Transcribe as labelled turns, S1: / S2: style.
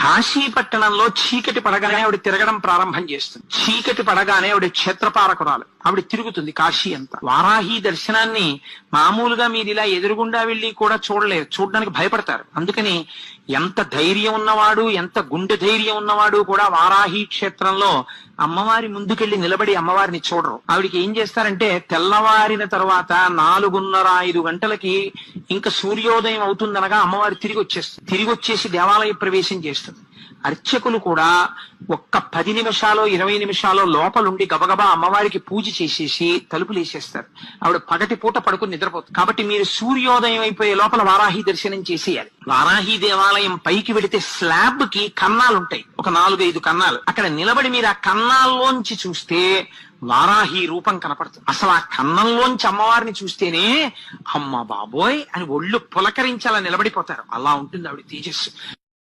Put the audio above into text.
S1: కాశీపట్టణంలో చీకటి పడగానే ఆవిడ తిరగడం ప్రారంభం చేస్తుంది. చీకటి పడగానే ఆవిడ క్షేత్రపాలకురాలు, ఆవిడ తిరుగుతుంది కాశీ అంతా. వారాహి దర్శనాన్ని మామూలుగా మీరు ఇలా ఎదురుగుండా వెళ్ళి కూడా చూడలేరు, చూడడానికి భయపడతారు. అందుకని ఎంత ధైర్యం ఉన్నవాడు, ఎంత గుండె ధైర్యం ఉన్నవాడు కూడా వారాహి క్షేత్రంలో అమ్మవారి ముందుకెళ్లి నిలబడి అమ్మవారిని చూడరు. ఆవిడికి ఏం చేస్తారంటే తెల్లవారిన తర్వాత 4:30-5 గంటలకి ఇంకా సూర్యోదయం అవుతుందనగా అమ్మవారి తిరిగి వచ్చేస్తుంది. తిరిగి వచ్చేసి దేవాలయ ప్రవేశం చేస్తుంది. అర్చకులు కూడా ఒక్క 10 నిమిషాలు 20 నిమిషాలు లోపలుండి గబగబా అమ్మవారికి పూజ చేసేసి తలుపులు వేసేస్తారు. ఆవిడ పగటి పూట పడుకుని నిద్రపోతుంది. కాబట్టి మీరు సూర్యోదయం అయిపోయే లోపల వారాహి దర్శనం చేసేయాలి. వారాహి దేవాలయం పైకి వెడితే స్లాబ్ కి కన్నాలుంటాయి, ఒక 4-5 కన్నాలు. అక్కడ నిలబడి మీరు ఆ కన్నాల్లోంచి చూస్తే వారాహి రూపం కనపడుతుంది. అసలు ఆ కన్నంలోంచి అమ్మవారిని చూస్తేనే అమ్మ బాబోయ్ అని ఒళ్ళు పులకరించాలని నిలబడిపోతారు. అలా ఉంటుంది ఆవిడ తేజస్సు.